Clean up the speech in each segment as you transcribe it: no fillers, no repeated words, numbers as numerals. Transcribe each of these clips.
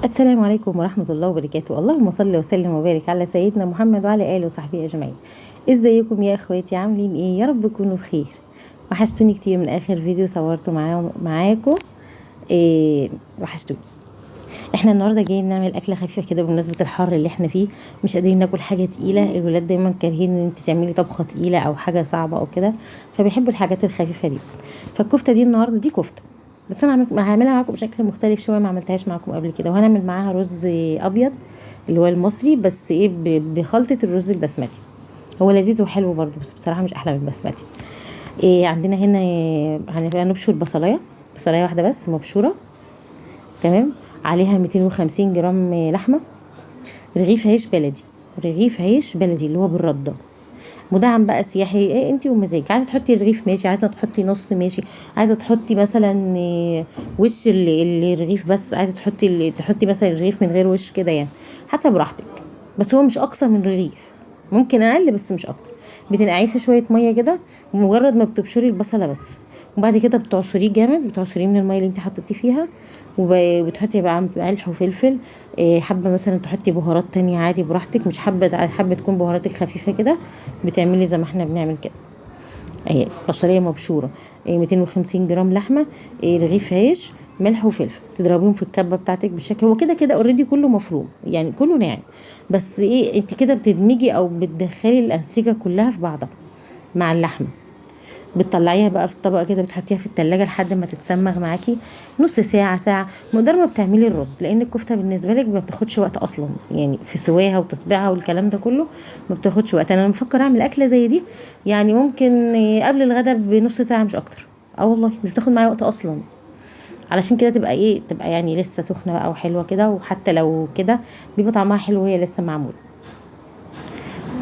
السلام عليكم ورحمة الله وبركاته. اللهم صل وسلم وبارك على سيدنا محمد وعلى آله وصحبه أجمعين. ازيكم يا اخواتي؟ عاملين ايه؟ يا رب تكونوا بخير. وحشتوني كتير من اخر فيديو صورته معاكم. إيه، وحشتوني. احنا النهارده جايين نعمل اكله خفيفه كده بمناسبه الحر اللي احنا فيه. مش قادرين ناكل حاجه تقيله، الولاد دايما كارهين ان انت تعملي طبخه تقيله او حاجه صعبه او كده، فبيحبوا الحاجات الخفيفه دي. فالكفته دي النهارده دي كفته، بس انا هعملها معاكم بشكل مختلف شويه، ما عملتهاش معاكم قبل كده. وهنعمل معاها رز ابيض اللي هو المصري، بس ايه بخلطه الرز البسمتي. هو لذيذ وحلو برضو، بس بصراحه مش احلى من البسمتي. إيه عندنا هنا؟ هنبشر بصلايه واحده بس مبشوره. تمام. عليها 250 جرام لحمه. رغيف عيش بلدي. رغيف عيش بلدي اللي هو بالرده، مدعم بقى سياحي. ايه انتي ومزاجك، عايزه تحطي رغيف ماشي، عايزه تحطي نص ماشي، عايزه تحطي مثلا وش الرغيف بس، عايزه تحطي مثلا الرغيف من غير وش كده يعني، حسب راحتك. بس هو مش اقصى من رغيف، ممكن اقل بس مش اكتر. بتنقعيه في شويه ميه كده، ومجرد ما بتبشري البصله بس، وبعد كده بتعصريه جامد، بتعصريه من الميه اللي انت حطيتيه فيها، وبتحطي بقى ملح وفلفل. حابه مثلا تحطي بهارات تانية عادي براحتك، مش حابه تكون بهاراتك خفيفه كده، بتعملي زي ما احنا بنعمل كده. اهي بصليه مبشوره، 250 جرام لحمه، رغيف عيش، ملح وفلفل، تضربيهم في الكبه بتاعتك بالشكل. هو كده كده اوريدي كله مفروم يعني، كله ناعم، بس ايه انت كده بتدمجي او بتدخلي الانسجه كلها في بعضها مع اللحمه. بتطلعيها بقى في الطبق كده، بتحطيها في التلاجة لحد ما تتسمغ معاكي نص ساعة ساعة، مقدار ما بتعملي الرز، لان الكفتة بالنسبة لك ما بتاخدش وقت اصلا يعني، في سواها وتصبيعها والكلام ده كله ما بتاخدش وقت. انا لما بفكر اعمل اكلة زي دي يعني ممكن قبل الغدا بنص ساعة مش اكتر. اه والله مش بتاخد معايا وقت اصلا، علشان كده تبقى يعني لسه سخنة بقى وحلوة كده، وحتى لو كده بيبقى طعمها حلو وهي لسه معمولة.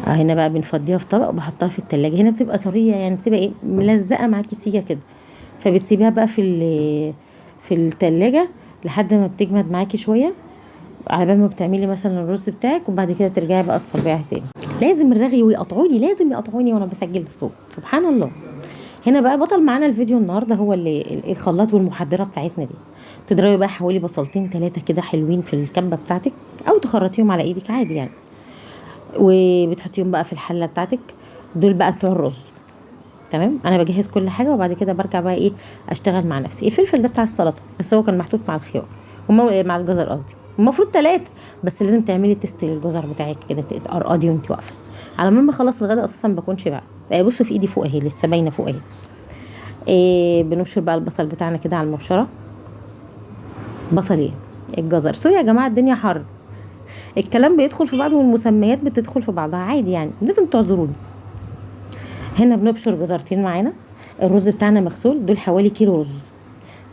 هنا بقى بنفضيها في طبق وبحطها في التلاجة. هنا بتبقى طرية يعني، بتبقى ايه ملزقة معاكي سيكة كده، فبتسيبيها بقى في التلاجة لحد ما بتجمد معاكي شوية، على بال ما بتعملي مثلا الرز بتاعك، وبعد كده ترجعي بقى تصبيها تاني. لازم الرغي ويقطعوني، لازم يقطعوني وانا بسجل الصوت، سبحان الله. هنا بقى بطل معانا الفيديو النهارده هو اللي الخلاط والمحضره بتاعتنا دي. تضربي بقى حوالي بصلتين 3 كده حلوين في الكبه بتاعتك، او تخرطيهم على ايدك عادي يعني، وبتحطيهم بقى في الحله بتاعتك. دول بقى بتوع الرز. تمام. انا بجهز كل حاجه، وبعد كده برجع بقى ايه اشتغل مع نفسي. الفلفل ده بتاع السلطه، بس هو كان محطوط مع الخيار، مع الجزر قصدي، المفروض 3، بس لازم تعملي تيست للجزر بتاعك كده، تقرقدي وانت واقفه. على ما اخلص الغدا اساسا بكون شبعت. بصوا في ايدي فوق اهي، لسه باينه فوق اهي. بنبشر بقى البصل بتاعنا كده على المبشره. بصل ايه؟ الجزر، سوري يا جماعه الدنيا حر، الكلام بيدخل في بعضه والمسميات بتدخل في بعضها عادي يعني، لازم تعذروني. هنا بنبشر جزرتين معانا. الرز بتاعنا مغسول، دول حوالي كيلو رز.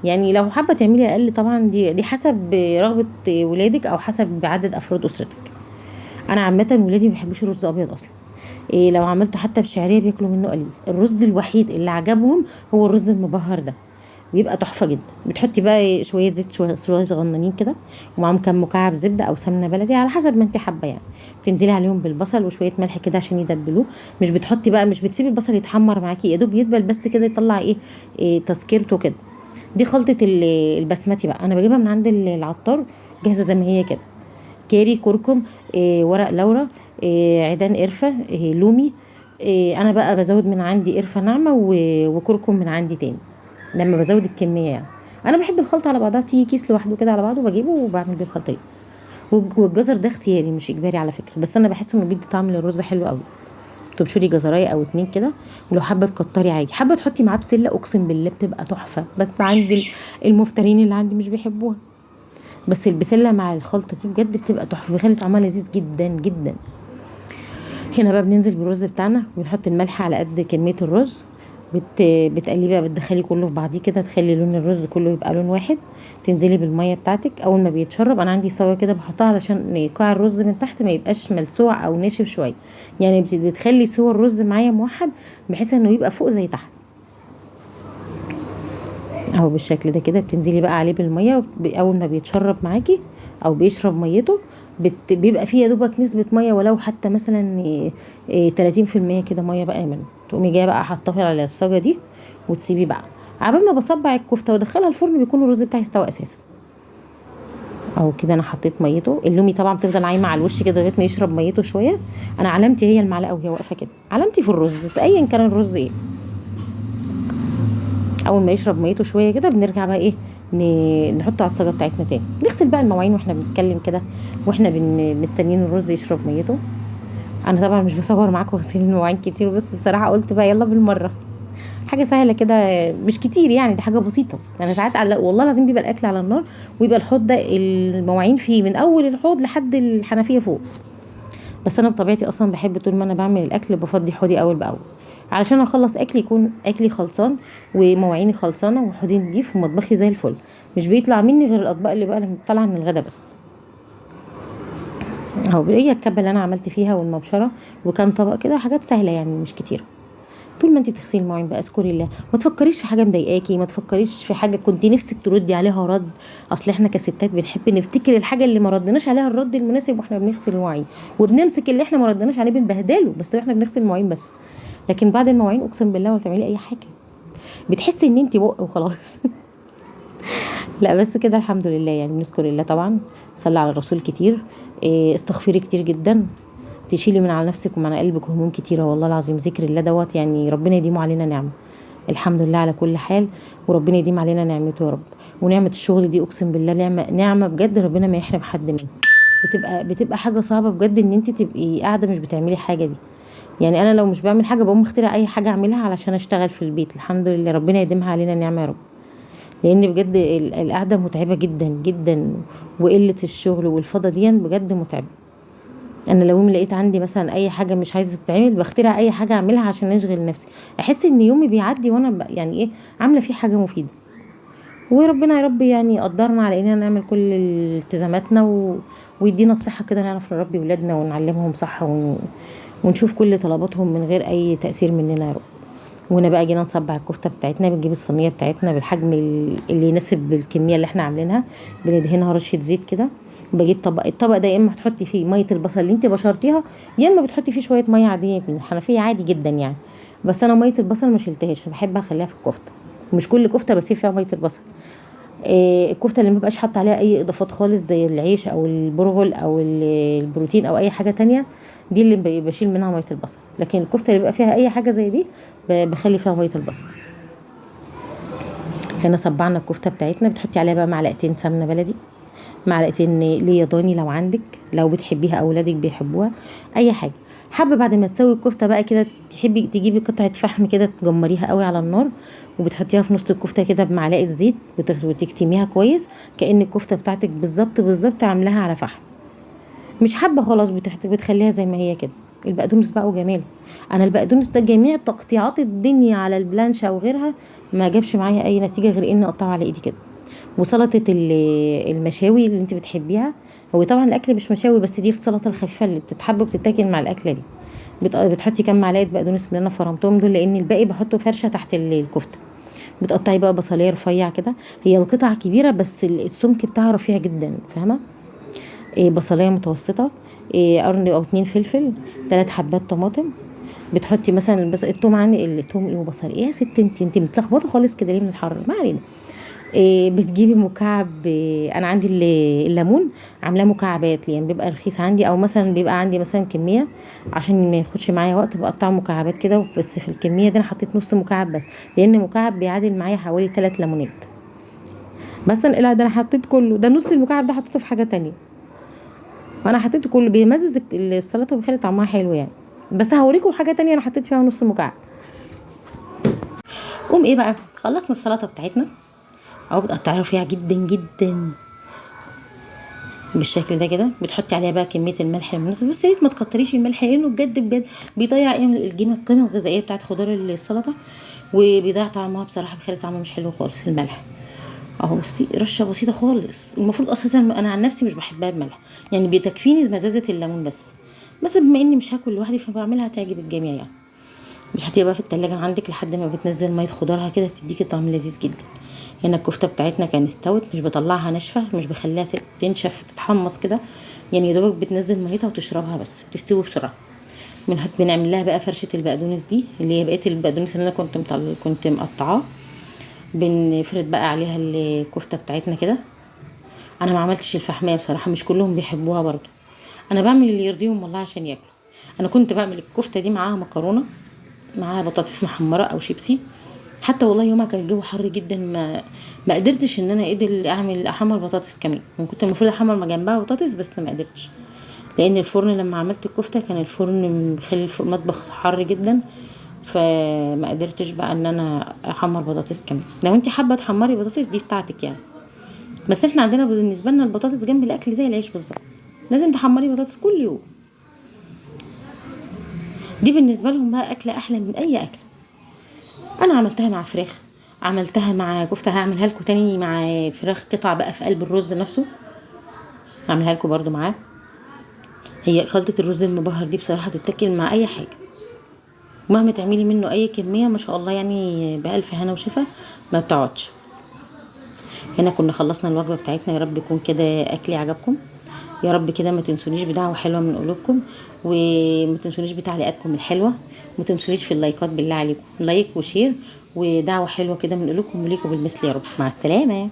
يعني لو حابه تعملي اقل طبعا، دي حسب رغبه ولادك او حسب عدد افراد اسرتك. انا عامه ولادي ما بيحبوش الرز ابيض اصلا. لو عملته حتى بشعريه بياكلوا منه قليل. الرز الوحيد اللي عجبهم هو الرز المبهر ده، بيبقى تحفه جدا. بتحطي بقى شويه زيت، شويه صغننين كده، ومعاهم كام مكعب زبده او سمنه بلدي على حسب ما انت حابه يعني. بتنزلي عليهم بالبصل وشويه ملح كده عشان يدبلوه. مش بتسيبي البصل يتحمر معاكي، يا دوب يدبل بس كده، يطلع تسكيرته كده. دي خلطه البسمتي بقى، انا بجيبها من عند العطار جاهزه زي ما هي كده. كاري، كركم، ورق لورا، عيدان قرفه، لومي. انا بقى بزود من عندي قرفه ناعمه وكركم من عندي تاني لما بزود الكميه يعني. انا بحب الخلطه على بعضها، تيجي كيس لوحده كده على بعضه بجيبه وبعمل بيه الخلطه دي. والجزر ده اختياري مش اجباري على فكره، بس انا بحس انه بيدي طعم للرز حلو قوي. تبشري جزرايه او 2 كده، ولو حابه تكتري عادي، حابه تحطي معاه بسله اقسم بالله بتبقى تحفه، بس عندي المفترين اللي عندي مش بيحبوها. بس البسله مع الخلطه دي بجد بتبقى تحفه، بيخلي طعمها لذيذ جدا جدا. هنا بقى بننزل بالرز بتاعنا، بنحط الملح على قد كميه الرز. بتقلبي بقى، بتدخلي كله في بعضيه كده، تخلي لون الرز كله يبقى لون واحد. تنزلي بالميه بتاعتك اول ما بيتشرب. انا عندي صوا كده بحطها علشان قاع الرز من تحت ما يبقاش ملسوع او ناشف شويه يعني، بتخلي سوا الرز معايا موحد، بحيث انه يبقى فوق زي تحت اهو بالشكل ده كده. بتنزلي بقى عليه بالميه، اول ما بيتشرب معاكي او بيشرب ميته، بيبقى فيه يا دوبك نسبه ميه، ولو حتى مثلا 30% كده ميه بقى منه. تقومي جايه بقى حطاه على الصاجه دي، وتسيبيه بقى عبال ما بصبع الكفته وادخلها الفرن، بيكون الرز بتاعي استوى اساسا. اهو كده انا حطيت ميته. اللومي طبعا بتفضل عايمه على الوش كده لغايه ما يشرب ميته شويه. انا علامتي هي المعلقه وهي واقفه كده، علامتي في الرز ايا كان الرز ايه. اول ما يشرب ميته شويه كده بنرجع بقى ايه، نحطه على الصاجه بتاعتنا تاني. نغسل بقى المواعين واحنا بنتكلم كده، واحنا مستنيين الرز يشرب ميته. انا طبعا مش بصور معاكم غسيل المواعين كتير، بس بصراحه قلت بقى يلا بالمره، حاجه سهله كده مش كتير يعني، دي حاجه بسيطه. انا ساعات والله العظيم بيبقى الاكل على النار ويبقى الحوض ده المواعين فيه من اول الحوض لحد الحنفيه فوق. بس انا بطبيعتي اصلا بحب طول ما انا بعمل الاكل بفضي حوضي اول باول، علشان اخلص اكلي يكون اكلي خلصان ومواعيني خلصانه وحوضي نضيف ومطبخي زي الفل. مش بيطلع مني غير الاطباق اللي بقى اللي طالعه من الغدا بس. اهو هي الكبه اللي انا عملت فيها والمبشره وكام طبق كده، حاجات سهله يعني مش كتيره. طول ما انت بتغسلي المواعين بقى اذكري الله، ما تفكريش في حاجه مضايقاكي، ما تفكريش في حاجه كنت نفسك تردي عليها رد. اصل احنا كستات بنحب نفتكر الحاجه اللي ما ردناش عليها الرد المناسب واحنا بنغسل المواعين، وبنمسك اللي احنا ما ردناش عليه بنبهدله بس واحنا بنغسل المواعين بس. لكن بعد المواعين اقسم بالله ما تعملي اي حاجه، بتحسي ان انت بق وخلاص. لا بس كده الحمد لله يعني، بنذكر الله طبعا، صلي على الرسول كتير، استغفري كتير جدا، تشيلي من على نفسك ومن على قلبك هموم كتيره. والله العظيم ذكر الله دوت يعني ربنا يديمه علينا نعمه. الحمد لله على كل حال، وربنا يديم علينا نعمته يا رب. ونعمه الشغل دي اقسم بالله نعمه نعمه بجد، ربنا ما يحرم حد منها. بتبقى حاجه صعبه بجد ان انت تبقي قاعده مش بتعملي حاجه دي. يعني انا لو مش بعمل حاجه بقوم مخترع اي حاجه اعملها علشان اشتغل في البيت. الحمد لله ربنا يديمها علينا نعمه يا رب. لان بجد القعده متعبه جدا جدا، وقله الشغل والفضا دي بجد متعبه. انا لو يوم لقيت عندي مثلا اي حاجه مش عايزه تتعمل بخترع اي حاجه اعملها عشان اشغل نفسي، احس ان يومي بيعدي وانا يعني ايه، عامله فيه حاجه مفيده. وربنا يا رب يعني يقدرنا على اننا نعمل كل التزاماتنا ويدينا الصحه كده، نعرف نربي ولادنا ونعلمهم صح ونشوف كل طلباتهم من غير اي تاثير مننا يا رب. وهنا بقى جينا نصبع الكفته بتاعتنا، بنجيب الصينيه بتاعتنا بالحجم اللي يناسب الكميه اللي احنا عاملينها، بندهنها رشه زيت كده. بجيب الطبق ده يا اما هتحطي فيه ميه البصل اللي انت بشرتيها، يا اما بتحطي فيه شويه ميه عاديه من الحنفيه عادي جدا يعني. بس انا ميه البصل ما شلتهاش، بحب اخليها في الكفته. مش كل كفته بسيب فيها ميه البصل. الكفته اللي مبقاش حاطه عليها اي اضافات خالص زي العيش او البرغل او البروتين او اي حاجه تانية، دي اللي بشيل منها ميه البصل. لكن الكفته اللي بيبقى فيها اي حاجه زي دي بخلي فيها ميه البصل. هنا صبعنا الكفته بتاعتنا، بتحطي عليها بقى معلقتين سمنه بلدي، معلقتين ليا ضاني لو عندك، لو بتحبيها اولادك بيحبوها، اي حاجه. حابه بعد ما تسوي الكفته بقى كده تحبي تجيبي قطعه فحم كده تجمريها قوي على النار، وبتحطيها في نص الكفته كده بمعلقه زيت وتكتميها كويس، كأن الكفته بتاعتك بالظبط بالظبط عاملاها على فحم. مش حابه خلاص بتخليها زي ما هي كده. البقدونس بقى وجماله، انا البقدونس ده جميع تقطيعات الدنيا على البلانشه او غيرها ما جابش معايا اي نتيجه غير اني اقطعه على ايدي كده. وسلطه المشاوي اللي انت بتحبيها، هو طبعا الاكل مش مشاوي بس دي السلطه الخفيفه اللي بتتحب وبتتاكل مع الاكله دي. بتحطي كام معلقه بقدونس من اللي انا فرمتهم دول، لان الباقي بحطه فرشه تحت الكفته. بتقطعي بقى بصلايه رفيع كده، هي القطع كبيره بس السمك بتاعها رفيع جدا، فاهمه؟ بصلايه متوسطه، قرن او 2 فلفل، 3 حبات طماطم. بتحطي مثلا بس التوم، عندي التوم ايه وبصل ايه يا ست، انت متلخبطه خالص كده ليه من الحر، ما علينا. بتجيبي مكعب، انا عندي الليمون عاملاه مكعبات يعني بيبقى رخيص عندي، او مثلا بيبقى عندي مثلا كميه عشان ما ياخدش معايا وقت بقطعه مكعبات كده. بس في الكميه دي انا حطيت نص مكعب بس، لان مكعب بيعادل معايا حوالي 3 ليمونات. بس لا ده انا حطيت كله، ده نص المكعب ده حطيته في حاجه تانية، وانا حطيته كله بيمزز السلطه وبيخلي طعمها حلو يعني. بس هوريكم حاجه تانية انا حطيت فيها نص مكعب. قوم ايه بقى، خلصنا السلطه بتاعتنا اهو، بتقطعيها رفيع جدا جدا بالشكل ده كده. بتحطي عليها بقى كميه الملح المناسبه، بس يا ريت ما تكتريش الملح لانه بجد بجد بيضيع القيمه الغذائيه بتاعت خضار السلطه، وبيضيع طعمها بصراحه، بيخلي طعمها مش حلو خالص الملح. اهو بصي رشه بسيطه خالص، المفروض اساسا انا عن نفسي مش بحبها بملح يعني، بتكفيني مزازه الليمون بس بما اني مش هاكل لوحدي فبعملها تعجب الجميع يعني. بتحطيها بقى في التلاجة عندك لحد ما بتنزل ميه خضارها كده، بتديكي طعم لذيذ جدا. هنا الكفته بتاعتنا كانت استوت، مش بطلعها ناشفه، مش بخليها تنشف تتحمص كده يعني، يا دوبك بتنزل ميتها وتشربها بس بتستوي بسرعه. بنعمل لها بقى فرشه البقدونس دي اللي هي بقيه البقدونس اللي انا كنت مقطعاه. بنفرد بقى عليها الكفته بتاعتنا كده، انا ما عملتش الفحميه بصراحه، مش كلهم بيحبوها برضو. انا بعمل اللي يرضيهم والله عشان ياكلوا. انا كنت بعمل الكفته دي معاها مكرونه، معاها بطاطس محمره او شيبسي. حتى والله يومها كان الجو حر جدا، ما قدرتش ان انا اعمل احمر بطاطس كمان. انا كنت المفروض احمر ما جنبها بطاطس بس ما قدرتش، لان الفرن لما عملت الكفته كان الفرن مخلي المطبخ حر جدا، فما قدرتش بقى ان انا احمر بطاطس كمان. لو انت حابه تحمري بطاطس دي بتاعتك يعني، بس احنا عندنا بالنسبه لنا البطاطس جنب الاكل زي العيش بالظبط، لازم تحمري بطاطس كل يوم. دي بالنسبه لهم بقى اكله احلى من اي اكل. انا عملتها مع فراخ، عملتها مع كفته، هعملها لكم تاني مع فراخ قطع بقى في قلب الرز نفسه، هعملها لكم برضو معاه. هي خلطه الرز المبهر دي بصراحه تتاكل مع اي حاجه، مهما تعملي منه اي كميه ما شاء الله يعني بالف هنا وشفا ما بتقعدش. هنا كنا خلصنا الوجبه بتاعتنا. يا رب يكون كده اكلي عجبكم، يا رب كده ما تنسونيش بدعوه حلوه من قلوبكم، وما تنسونيش بتعليقاتكم الحلوه، وما تنسونيش في اللايكات بالله عليكم، لايك وشير ودعوه حلوه كده من قلوبكم وليكم بالمثل. يا رب، مع السلامه.